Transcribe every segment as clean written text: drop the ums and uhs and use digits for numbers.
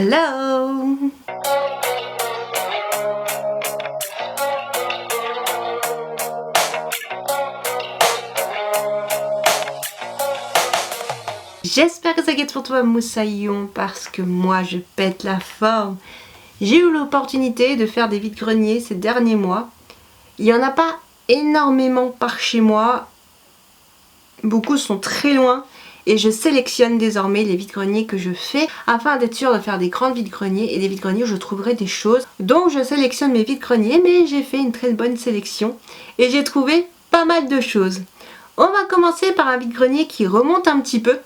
Hello! J'espère que ça guette pour toi Moussaillon parce que moi je pète la forme. J'ai eu l'opportunité de faire des vides-greniers ces derniers mois. Il n'y en a pas énormément par chez moi. Beaucoup sont très loin et je sélectionne désormais les vides-greniers que je fais afin d'être sûre de faire des grands vides-greniers et des vides-greniers où je trouverai des choses. Donc je sélectionne mes vides-greniers, mais j'ai fait une très bonne sélection et j'ai trouvé pas mal de choses. On va commencer par un vide-grenier qui remonte un petit peu.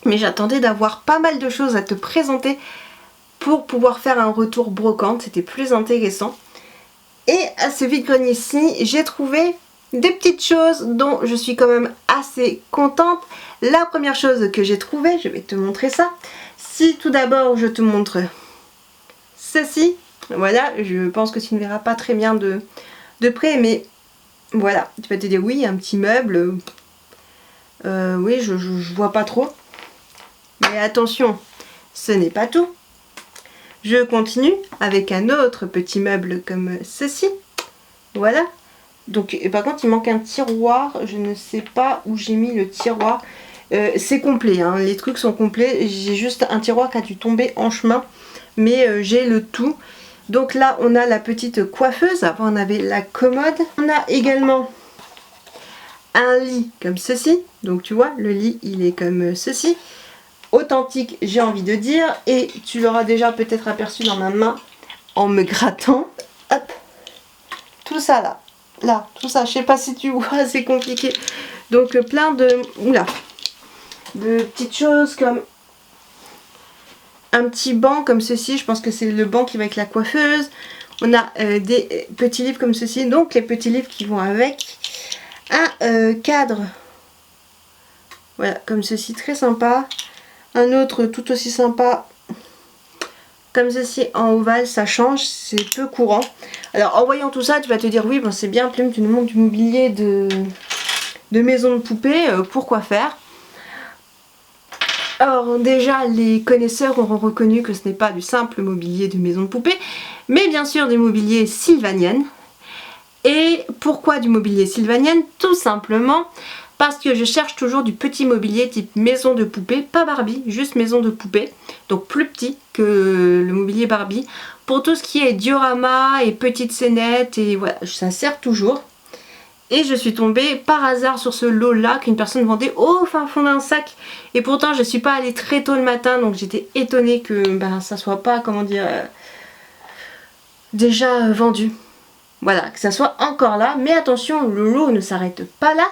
Mais j'attendais d'avoir pas mal de choses à te présenter pour pouvoir faire un retour brocante, c'était plus intéressant. Et à ce vide-grenier-ci, j'ai trouvé des petites choses dont je suis quand même assez contente. La première chose que j'ai trouvée, je vais te montrer ça. Si tout d'abord je te montre ceci, voilà, je pense que tu ne verras pas très bien de près, mais voilà, tu vas te dire oui, un petit meuble, oui, je vois pas trop. Mais attention, ce n'est pas tout. Je continue avec un autre petit meuble comme ceci. Voilà. Donc, et par contre, il manque un tiroir. Je ne sais pas où j'ai mis le tiroir. C'est complet, hein. Les trucs sont complets. J'ai juste un tiroir qui a dû tomber en chemin. Mais j'ai le tout. Donc là, on a la petite coiffeuse. Avant, on avait la commode. On a également un lit comme ceci. Donc tu vois, le lit, il est comme ceci. Authentique, j'ai envie de dire, et tu l'auras déjà peut-être aperçu dans ma main en me grattant. Hop, tout ça là, tout ça, je sais pas si tu vois, c'est compliqué. Donc plein de petites choses comme un petit banc comme ceci, je pense que c'est le banc qui va avec la coiffeuse. On a des petits livres comme ceci, donc les petits livres qui vont avec. Un cadre, voilà, comme ceci, très sympa. Un autre tout aussi sympa comme ceci en ovale, ça change, c'est peu courant. Alors en voyant tout ça, tu vas te dire oui, bon, c'est bien, Plume, tu nous montres du mobilier de maison de poupée, pourquoi faire? Alors déjà, les connaisseurs auront reconnu que ce n'est pas du simple mobilier de maison de poupée, mais bien sûr du mobilier sylvanienne. Et pourquoi du mobilier sylvanienne? Tout simplement parce que je cherche toujours du petit mobilier type maison de poupée, pas Barbie, juste maison de poupée, donc plus petit que le mobilier Barbie, pour tout ce qui est diorama et petites scénettes, et voilà, ça sert toujours. Et je suis tombée par hasard sur ce lot là qu'une personne vendait au fin fond d'un sac, et pourtant je suis pas allée très tôt le matin, donc j'étais étonnée que ça soit pas, comment dire, déjà vendu. Voilà, que ça soit encore là, mais attention, le lot ne s'arrête pas là,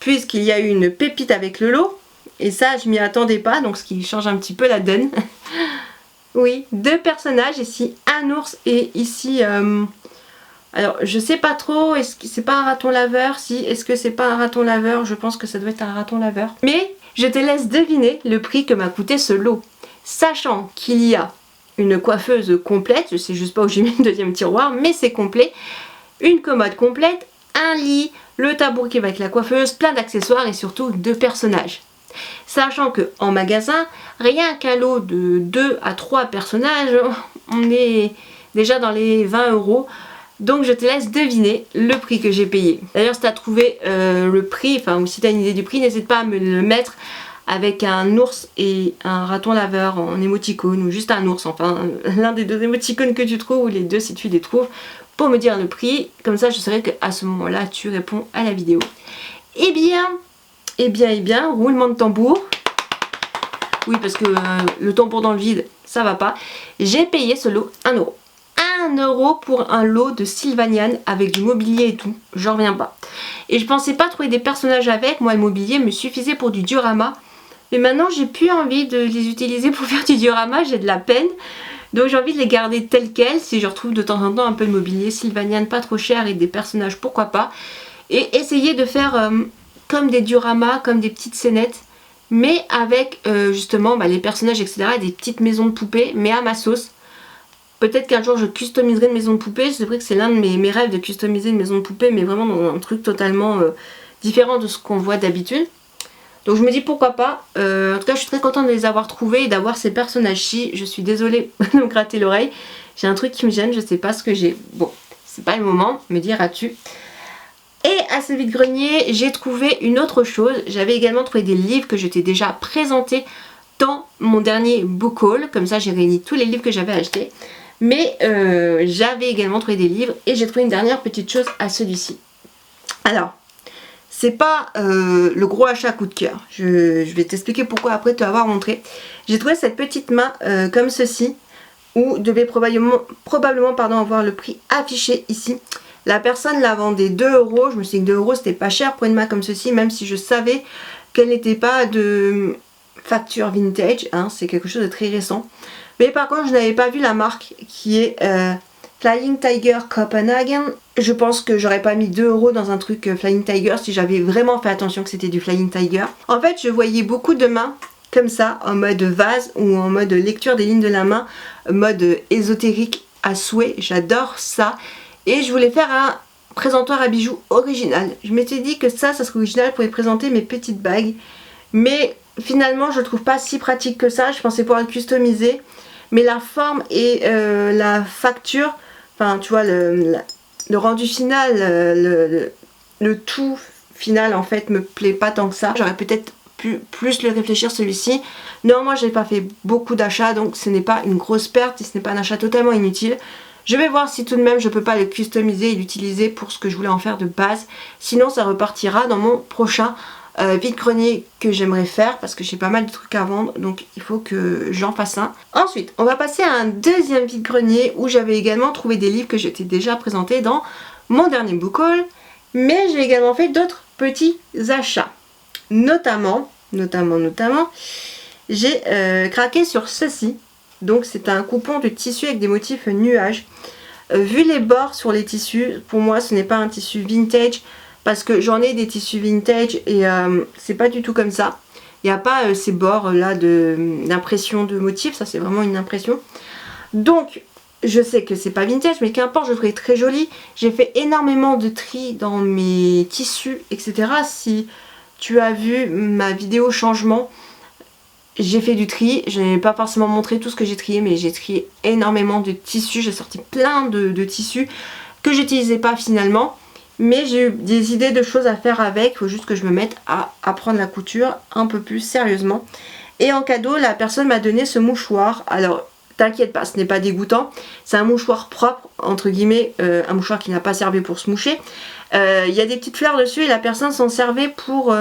puisqu'il y a eu une pépite avec le lot, et ça je m'y attendais pas, donc ce qui change un petit peu la donne. Oui, deux personnages, ici un ours et ici, alors je sais pas trop, est-ce que c'est pas un raton laveur? Si, est-ce que c'est pas un raton laveur? Je pense que ça doit être un raton laveur. Mais je te laisse deviner le prix que m'a coûté ce lot, sachant qu'il y a une coiffeuse complète, je sais juste pas où j'ai mis le deuxième tiroir, mais c'est complet, une commode complète, un lit, le tabouret qui va avec la coiffeuse, plein d'accessoires et surtout deux personnages. Sachant que en magasin, rien qu'un lot de 2 à 3 personnages, on est déjà dans les 20 €. Donc je te laisse deviner le prix que j'ai payé. D'ailleurs si tu as trouvé le prix, ou si tu as une idée du prix, n'hésite pas à me le mettre avec un ours et un raton laveur en émoticône, ou juste un ours, enfin l'un des deux émoticônes que tu trouves, ou les deux si tu les trouves, pour me dire le prix. Comme ça je saurai qu'à ce moment là tu réponds à la vidéo. Eh bien, roulement de tambour. Oui, parce que le tambour dans le vide, ça va pas. J'ai payé ce lot 1 €. 1 € pour un lot de Sylvanienne avec du mobilier et tout. J'en reviens pas. Et je pensais pas trouver des personnages avec. Moi, le mobilier me suffisait pour du diorama. Mais maintenant, j'ai plus envie de les utiliser pour faire du diorama. J'ai de la peine. Donc j'ai envie de les garder tels quels. Si je retrouve de temps en temps un peu de mobilier Sylvanienne pas trop cher et des personnages, pourquoi pas. Et essayer de faire comme des dioramas, comme des petites scénettes, mais avec justement les personnages, etc. et des petites maisons de poupées, mais à ma sauce. Peut-être qu'un jour je customiserai une maison de poupée. C'est vrai que c'est l'un de mes rêves de customiser une maison de poupée, mais vraiment dans un truc totalement différent de ce qu'on voit d'habitude. Donc je me dis pourquoi pas. En tout cas je suis très contente de les avoir trouvés et d'avoir ces personnages-ci. Je suis désolée de me gratter l'oreille. J'ai un truc qui me gêne, je sais pas ce que j'ai. Bon, c'est pas le moment, me diras-tu. Et à ce vide-grenier, j'ai trouvé une autre chose. J'avais également trouvé des livres que je t'ai déjà présentés dans mon dernier book haul. Comme ça j'ai réuni tous les livres que j'avais achetés. Mais j'avais également trouvé des livres et j'ai trouvé une dernière petite chose à celui-ci. Alors, c'est pas le gros achat coup de cœur. Je vais t'expliquer pourquoi après te l'avoir montré. J'ai trouvé cette petite main comme ceci, où devait probablement avoir le prix affiché ici. La personne la vendait 2 €. Je me suis dit que 2 € c'était pas cher pour une main comme ceci, même si je savais qu'elle n'était pas de facture vintage, hein, c'est quelque chose de très récent. Mais par contre je n'avais pas vu la marque qui est Flying Tiger Copenhagen. Je pense que j'aurais pas mis 2 € dans un truc Flying Tiger si j'avais vraiment fait attention que c'était du Flying Tiger. En fait je voyais beaucoup de mains comme ça, en mode vase ou en mode lecture des lignes de la main, mode ésotérique à souhait. J'adore ça. Et je voulais faire un présentoir à bijoux original. Je m'étais dit que ça serait original pour y présenter mes petites bagues. Mais finalement je le trouve pas si pratique que ça. Je pensais pouvoir le customiser. Mais la forme et la facture, enfin tu vois le rendu final, le tout final en fait me plaît pas tant que ça. J'aurais peut-être pu plus le réfléchir celui-ci. Néanmoins j'ai pas fait beaucoup d'achats donc ce n'est pas une grosse perte et ce n'est pas un achat totalement inutile. Je vais voir si tout de même je peux pas le customiser et l'utiliser pour ce que je voulais en faire de base. Sinon ça repartira dans mon prochain vide-grenier que j'aimerais faire parce que j'ai pas mal de trucs à vendre, donc il faut que j'en fasse un. Ensuite on va passer à un deuxième vide-grenier où j'avais également trouvé des livres que j'étais déjà présenté dans mon dernier book haul, mais j'ai également fait d'autres petits achats. Notamment j'ai craqué sur ceci. Donc c'est un coupon de tissu avec des motifs nuages. Vu les bords sur les tissus, pour moi ce n'est pas un tissu vintage parce que j'en ai des tissus vintage et c'est pas du tout comme ça. Il n'y a pas ces bords là d'impression de motifs, ça c'est vraiment une impression. Donc je sais que c'est pas vintage mais qu'importe, je le ferai très joli. J'ai fait énormément de tri dans mes tissus etc. Si tu as vu ma vidéo changement, j'ai fait du tri. Je n'ai pas forcément montré tout ce que j'ai trié, mais j'ai trié énormément de tissus. J'ai sorti plein de tissus que j'utilisais pas finalement. Mais j'ai eu des idées de choses à faire avec. Il faut juste que je me mette à apprendre la couture un peu plus sérieusement. Et en cadeau, la personne m'a donné ce mouchoir. Alors, t'inquiète pas, ce n'est pas dégoûtant. C'est un mouchoir propre, entre guillemets, un mouchoir qui n'a pas servi pour se moucher. Il y a des petites fleurs dessus et la personne s'en servait pour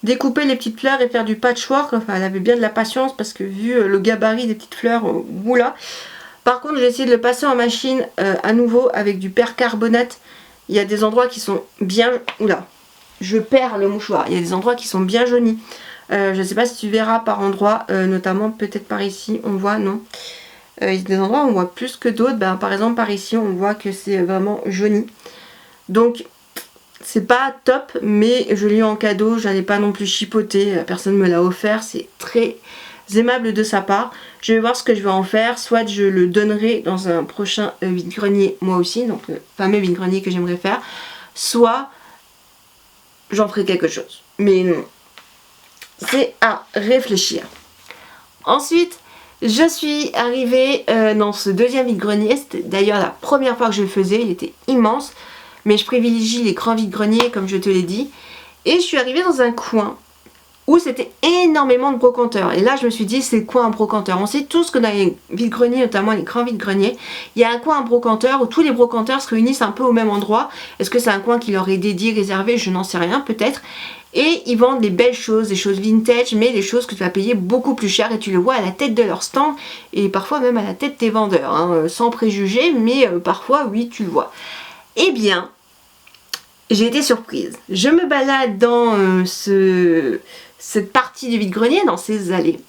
découper les petites fleurs et faire du patchwork. Enfin, elle avait bien de la patience parce que vu le gabarit des petites fleurs, oula. Par contre, j'ai essayé de le passer en machine à nouveau avec du percarbonate. Il y a des endroits qui sont bien... Oula, je perds le mouchoir. Il y a des endroits qui sont bien jaunis. Je ne sais pas si tu verras par endroits, notamment peut-être par ici, on voit, non. Il y a des endroits où on voit plus que d'autres. Ben, par exemple, par ici, on voit que c'est vraiment jauni. Donc, c'est pas top, mais je l'ai eu en cadeau. J'allais pas non plus chipoter. Personne me l'a offert. C'est très aimable de sa part. Je vais voir ce que je vais en faire. Soit je le donnerai dans un prochain vide-grenier moi aussi, donc le fameux vide-grenier que j'aimerais faire. Soit j'en ferai quelque chose. Mais non. C'est à réfléchir. Ensuite, je suis arrivée dans ce deuxième vide-grenier. C'était d'ailleurs la première fois que je le faisais. Il était immense. Mais je privilégie les grands vide-greniers comme je te l'ai dit. Et je suis arrivée dans un coin où c'était énormément de brocanteurs. Et là je me suis dit c'est quoi un brocanteur? On sait tous que dans les vide-greniers, notamment les grands vide-greniers, il y a un coin à brocanteur où tous les brocanteurs se réunissent un peu au même endroit. Est-ce que c'est un coin qui leur est dédié, réservé? Je n'en sais rien, peut-être. Et ils vendent des belles choses, des choses vintage, mais des choses que tu vas payer beaucoup plus cher. Et tu le vois à la tête de leur stand et parfois même à la tête des vendeurs, hein, sans préjugés, mais parfois oui tu le vois. Eh bien, j'ai été surprise. Je me balade dans cette partie du vide-grenier, dans ces allées,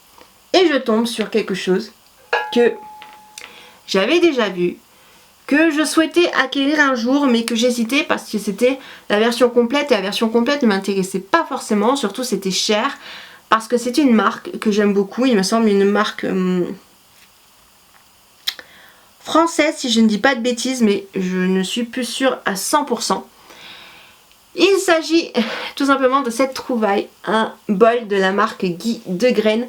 et je tombe sur quelque chose que j'avais déjà vu, que je souhaitais acquérir un jour, mais que j'hésitais parce que c'était la version complète, et la version complète ne m'intéressait pas forcément, surtout c'était cher, parce que c'est une marque que j'aime beaucoup, il me semble une marque... française si je ne dis pas de bêtises, mais je ne suis plus sûre à 100%. Il s'agit tout simplement de cette trouvaille, un bol de la marque Guy Degraine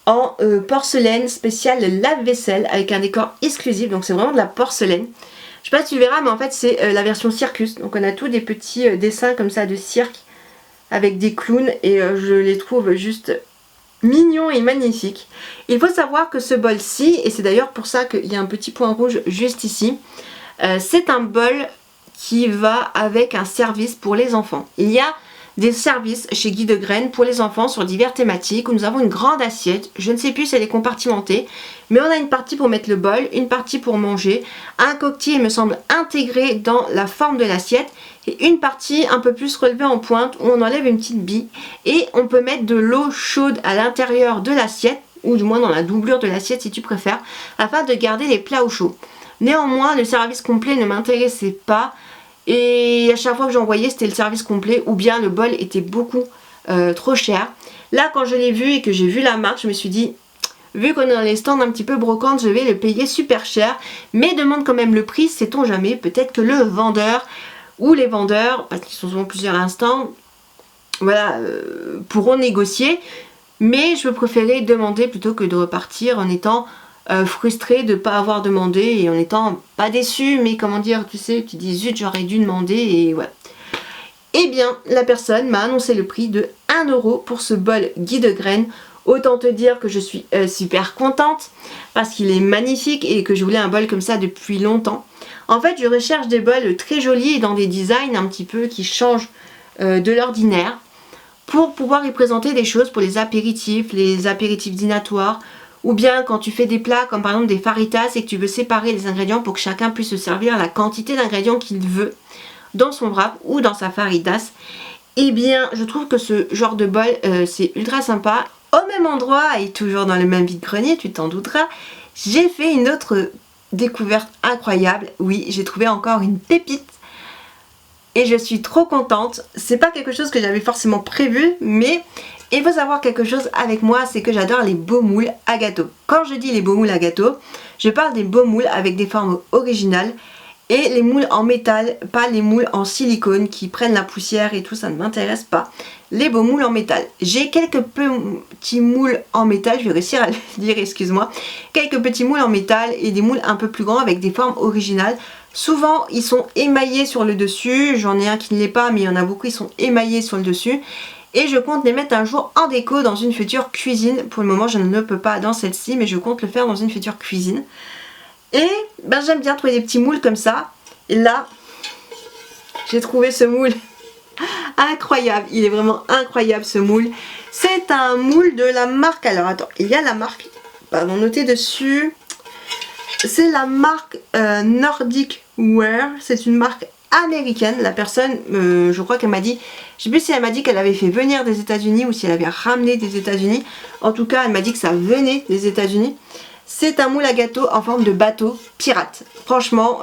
en porcelaine spéciale lave-vaisselle avec un décor exclusif, donc c'est vraiment de la porcelaine. Je sais pas si tu verras, mais en fait c'est la version circus, donc on a tous des petits dessins comme ça de cirque avec des clowns et je les trouve juste mignons et magnifiques. Il faut savoir que ce bol-ci, et c'est d'ailleurs pour ça qu'il y a un petit point rouge juste ici, c'est un bol qui va avec un service pour les enfants. Il y a des services chez Guy Degraine pour les enfants sur diverses thématiques où nous avons une grande assiette, je ne sais plus si elle est compartimentée, mais on a une partie pour mettre le bol, une partie pour manger, un coquetier me semble intégré dans la forme de l'assiette et une partie un peu plus relevée en pointe où on enlève une petite bille et on peut mettre de l'eau chaude à l'intérieur de l'assiette ou du moins dans la doublure de l'assiette si tu préfères, afin de garder les plats au chaud. Néanmoins, le service complet ne m'intéressait pas. Et à chaque fois que j'envoyais c'était le service complet ou bien le bol était beaucoup trop cher. Là quand je l'ai vu et que j'ai vu la marque, je me suis dit vu qu'on est dans les stands un petit peu brocantes, je vais le payer super cher. Mais demande quand même le prix, sait-on jamais. Peut-être que le vendeur ou les vendeurs, parce qu'ils sont souvent plusieurs instants, voilà, pourront négocier. Mais je préférais demander plutôt que de repartir en étant frustrée de ne pas avoir demandé et en étant pas déçue, mais comment dire, tu sais, tu dis zut, j'aurais dû demander et voilà. Eh bien, la personne m'a annoncé le prix de 1 € pour ce bol Guy Degraine. Autant te dire que je suis super contente parce qu'il est magnifique et que je voulais un bol comme ça depuis longtemps. En fait, je recherche des bols très jolis dans des designs un petit peu qui changent de l'ordinaire pour pouvoir y présenter des choses pour les apéritifs dînatoires. Ou bien quand tu fais des plats comme par exemple des faritas et que tu veux séparer les ingrédients pour que chacun puisse se servir la quantité d'ingrédients qu'il veut dans son wrap ou dans sa faritas. Eh bien je trouve que ce genre de bol c'est ultra sympa. Au même endroit et toujours dans le même vide-grenier, tu t'en douteras, j'ai fait une autre découverte incroyable. Oui, j'ai trouvé encore une pépite. Et je suis trop contente. C'est pas quelque chose que j'avais forcément prévu, mais il faut savoir quelque chose avec moi, c'est que j'adore les beaux moules à gâteau. Quand je dis les beaux moules à gâteau, je parle des beaux moules avec des formes originales et les moules en métal, pas les moules en silicone qui prennent la poussière et tout, ça ne m'intéresse pas. Les beaux moules en métal. J'ai quelques petits moules en métal, je vais réussir à le dire, excuse-moi. Quelques petits moules en métal et des moules un peu plus grands avec des formes originales. Souvent, ils sont émaillés sur le dessus. J'en ai un qui ne l'est pas, mais il y en a beaucoup, ils sont émaillés sur le dessus. Et je compte les mettre un jour en déco dans une future cuisine. Pour le moment, je ne peux pas dans celle-ci, mais je compte le faire dans une future cuisine. Et ben, j'aime bien trouver des petits moules comme ça. Et là, j'ai trouvé ce moule incroyable. Il est vraiment incroyable ce moule. C'est un moule de la marque. Alors attends, il y a la marque. Pardon, notez dessus. C'est la marque Nordic Wear. C'est une marque américaine. La personne, je crois qu'elle m'a dit, je sais plus si elle m'a dit qu'elle avait fait venir des États-Unis ou si elle avait ramené des États-Unis. En tout cas, elle m'a dit que ça venait des États-Unis. C'est un moule à gâteau en forme de bateau pirate. Franchement,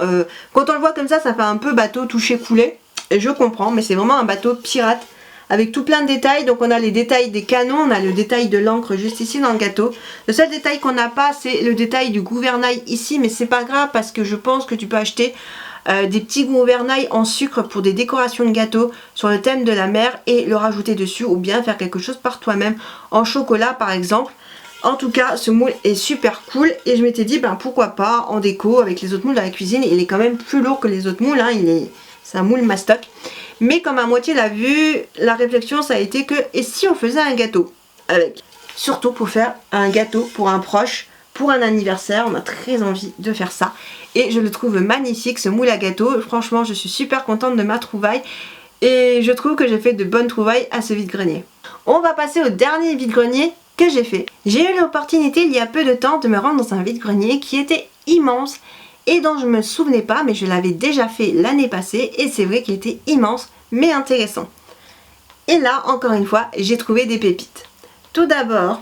quand on le voit comme ça fait un peu bateau touché coulé. Et je comprends, mais c'est vraiment un bateau pirate avec tout plein de détails. Donc on a les détails des canons, on a le détail de l'encre juste ici dans le gâteau. Le seul détail qu'on n'a pas, c'est le détail du gouvernail ici, mais c'est pas grave parce que je pense que tu peux acheter des petits gouvernails en sucre pour des décorations de gâteau sur le thème de la mer et le rajouter dessus ou bien faire quelque chose par toi-même en chocolat par exemple. En tout cas, ce moule est super cool et je m'étais dit ben pourquoi pas en déco avec les autres moules dans la cuisine. Il est quand même plus lourd que les autres moules, hein. C'est un moule mastoc. Mais comme à moitié l'a vu, la réflexion ça a été que et si on faisait un gâteau avec, surtout pour faire un gâteau pour un proche, pour un anniversaire, on a très envie de faire ça. Et je le trouve magnifique ce moule à gâteau. Franchement, je suis super contente de ma trouvaille. Et je trouve que j'ai fait de bonnes trouvailles à ce vide-grenier. On va passer au dernier vide-grenier que j'ai fait. J'ai eu l'opportunité il y a peu de temps de me rendre dans un vide-grenier qui était immense et dont je me souvenais pas, mais je l'avais déjà fait l'année passée et c'est vrai qu'il était immense mais intéressant. Et là, encore une fois, j'ai trouvé des pépites. Tout d'abord,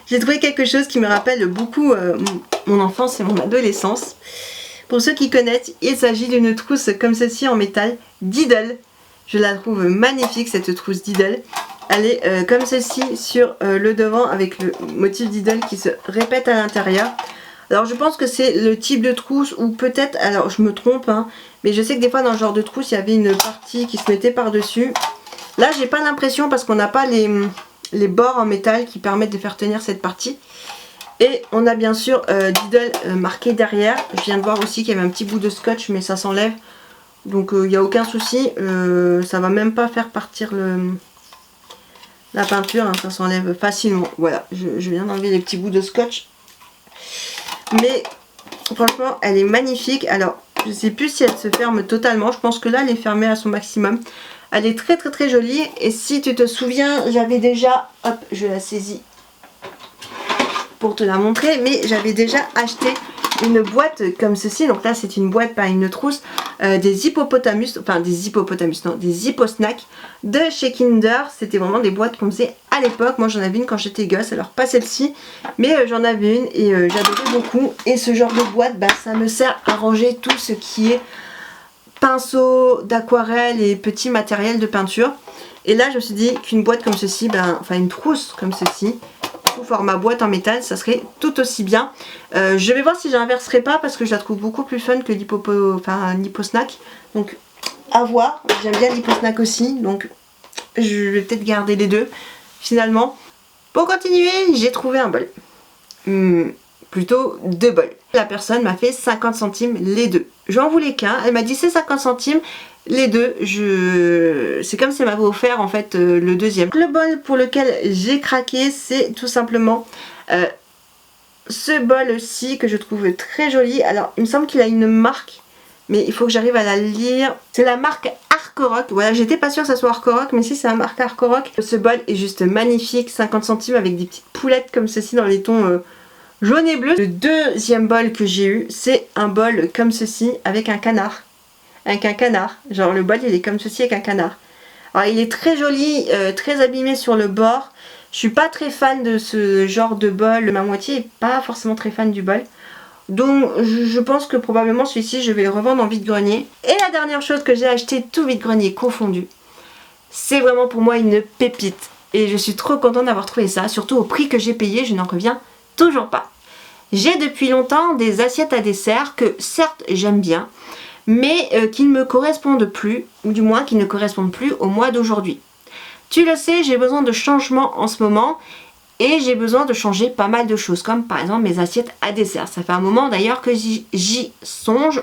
j'ai trouvé quelque chose qui me rappelle beaucoup mon enfance et mon adolescence. Pour ceux qui connaissent, il s'agit d'une trousse comme ceci en métal Diddle. Je la trouve magnifique cette trousse Diddle. Elle est comme ceci sur le devant avec le motif Diddle qui se répète à l'intérieur. Alors je pense que c'est le type de trousse ou peut-être, alors je me trompe hein, mais je sais que des fois dans ce genre de trousse il y avait une partie qui se mettait par dessus. Là j'ai pas l'impression parce qu'on n'a pas les bords en métal qui permettent de faire tenir cette partie. Et on a bien sûr Diddle marqué derrière. Je viens de voir aussi qu'il y avait un petit bout de scotch mais ça s'enlève. Donc il n'y a aucun souci, ça va même pas faire partir la peinture, hein, ça s'enlève facilement. Voilà, je viens d'enlever les petits bouts de scotch. Mais franchement, elle est magnifique. Alors, je sais plus si elle se ferme totalement. Je pense que là, elle est fermée à son maximum. Elle est très très très jolie. Et si tu te souviens, j'avais déjà... Hop, je la saisis pour te la montrer. Mais j'avais déjà acheté une boîte comme ceci. Donc là, c'est une boîte, pas une trousse. Des hippopotamus, enfin des hippopotamus, non, des hipposnacks de chez Kinder. C'était vraiment des boîtes qu'on faisait à l'époque. Moi, j'en avais une quand j'étais gosse. Alors, pas celle-ci, mais j'en avais une et j'adorais beaucoup. Et ce genre de boîte, bah, ça me sert à ranger tout ce qui est pinceau, d'aquarelle et petit matériel de peinture. Et là, je me suis dit qu'une boîte comme ceci, ben, enfin une trousse comme ceci, sous format boîte en métal, ça serait tout aussi bien. Je vais voir si j'inverserai pas parce que je la trouve beaucoup plus fun que l'hipposnack. Donc à voir, j'aime bien l'hipposnack aussi, donc je vais peut-être garder les deux finalement. Pour continuer, j'ai trouvé un bol. Plutôt 2 bols. La personne m'a fait 50 centimes les deux. J'en voulais qu'un, elle m'a dit c'est 50 centimes. Les deux, c'est comme si elle m'avait offert en fait le deuxième. Le bol pour lequel j'ai craqué, c'est tout simplement ce bol-ci que je trouve très joli. Alors, il me semble qu'il a une marque, mais il faut que j'arrive à la lire. C'est la marque Arcorock. Voilà, j'étais pas sûre que ça soit Arcorock, mais si c'est la marque Arcorock. Ce bol est juste magnifique, 50 centimes avec des petites poulettes comme ceci dans les tons jaune et bleu. Le deuxième bol que j'ai eu, c'est un bol comme ceci avec un canard. Avec un canard, genre le bol il est comme ceci avec un canard. Alors il est très joli, très abîmé sur le bord. Je suis pas très fan de ce genre de bol, ma moitié est pas forcément très fan du bol. Donc je pense que probablement celui-ci je vais le revendre en vide-grenier. Et la dernière chose que j'ai acheté, tout vide-grenier confondu, c'est vraiment pour moi une pépite. Et je suis trop contente d'avoir trouvé ça, surtout au prix que j'ai payé, je n'en reviens toujours pas. J'ai depuis longtemps des assiettes à dessert que certes j'aime bien, mais qui ne me correspondent plus, ou du moins qui ne correspondent plus au mois d'aujourd'hui. Tu le sais, j'ai besoin de changement en ce moment et j'ai besoin de changer pas mal de choses, comme par exemple mes assiettes à dessert. Ça fait un moment d'ailleurs que j'y songe,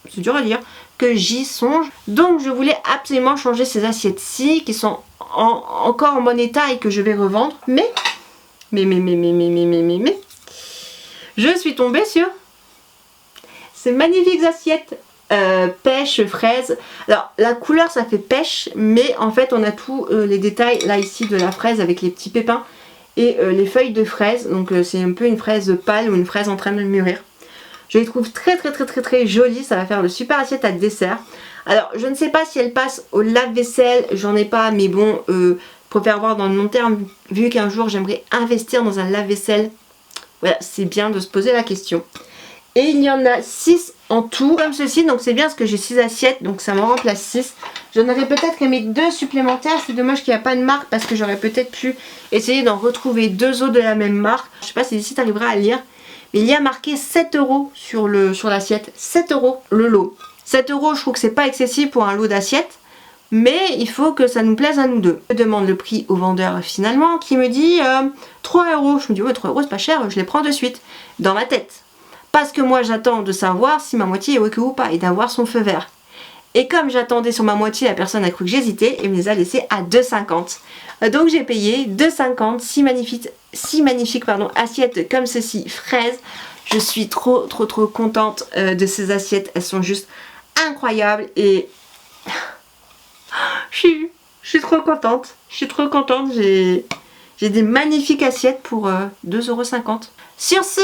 c'est dur à dire, que j'y songe. Donc je voulais absolument changer ces assiettes-ci qui sont encore en bon état et que je vais revendre. Mais, je suis tombée sur ces magnifiques assiettes. Pêche, fraise. Alors la couleur ça fait pêche, mais en fait on a tous les détails là ici de la fraise avec les petits pépins et les feuilles de fraise. Donc c'est un peu une fraise pâle ou une fraise en train de mûrir. Je les trouve très jolies. Ça va faire le super assiette à dessert. Alors je ne sais pas si elle passe au lave-vaisselle, j'en ai pas, mais bon je préfère voir dans le long terme vu qu'un jour j'aimerais investir dans un lave-vaisselle. Voilà, c'est bien de se poser la question. Et il y en a 6 en tout, comme ceci, donc c'est bien parce que j'ai 6 assiettes, donc ça m'en remplace 6. J'en aurais peut-être aimé 2 supplémentaires, c'est dommage qu'il n'y a pas de marque parce que j'aurais peut-être pu essayer d'en retrouver 2 autres de la même marque. Je sais pas si ici tu arriveras à lire, mais il y a marqué 7 € sur l'assiette, 7 € le lot. 7 € je trouve que c'est pas excessif pour un lot d'assiettes, mais il faut que ça nous plaise à nous deux. Je demande le prix au vendeur finalement qui me dit 3 €. Je me dis ouais 3 € c'est pas cher, je les prends de suite, dans ma tête. Parce que moi j'attends de savoir si ma moitié est ok ou pas et d'avoir son feu vert. Et comme j'attendais sur ma moitié, la personne a cru que j'hésitais et me les a laissés à 2,50 €. Donc j'ai payé 2,50 €, 6 magnifiques assiettes comme ceci, fraises. Je suis trop contente de ces assiettes, elles sont juste incroyables et je suis trop contente. J'ai des magnifiques assiettes pour 2,50 €. Sur ce,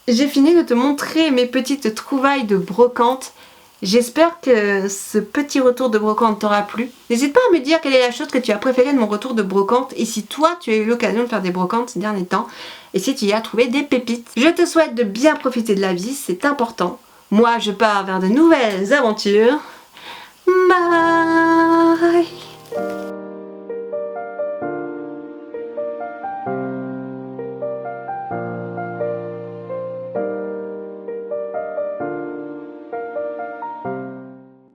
j'ai fini de te montrer mes petites trouvailles de brocante. J'espère que ce petit retour de brocante t'aura plu. N'hésite pas à me dire quelle est la chose que tu as préférée de mon retour de brocante et si toi tu as eu l'occasion de faire des brocantes ces derniers temps et si tu y as trouvé des pépites. Je te souhaite de bien profiter de la vie, c'est important. Moi je pars vers de nouvelles aventures. Bye.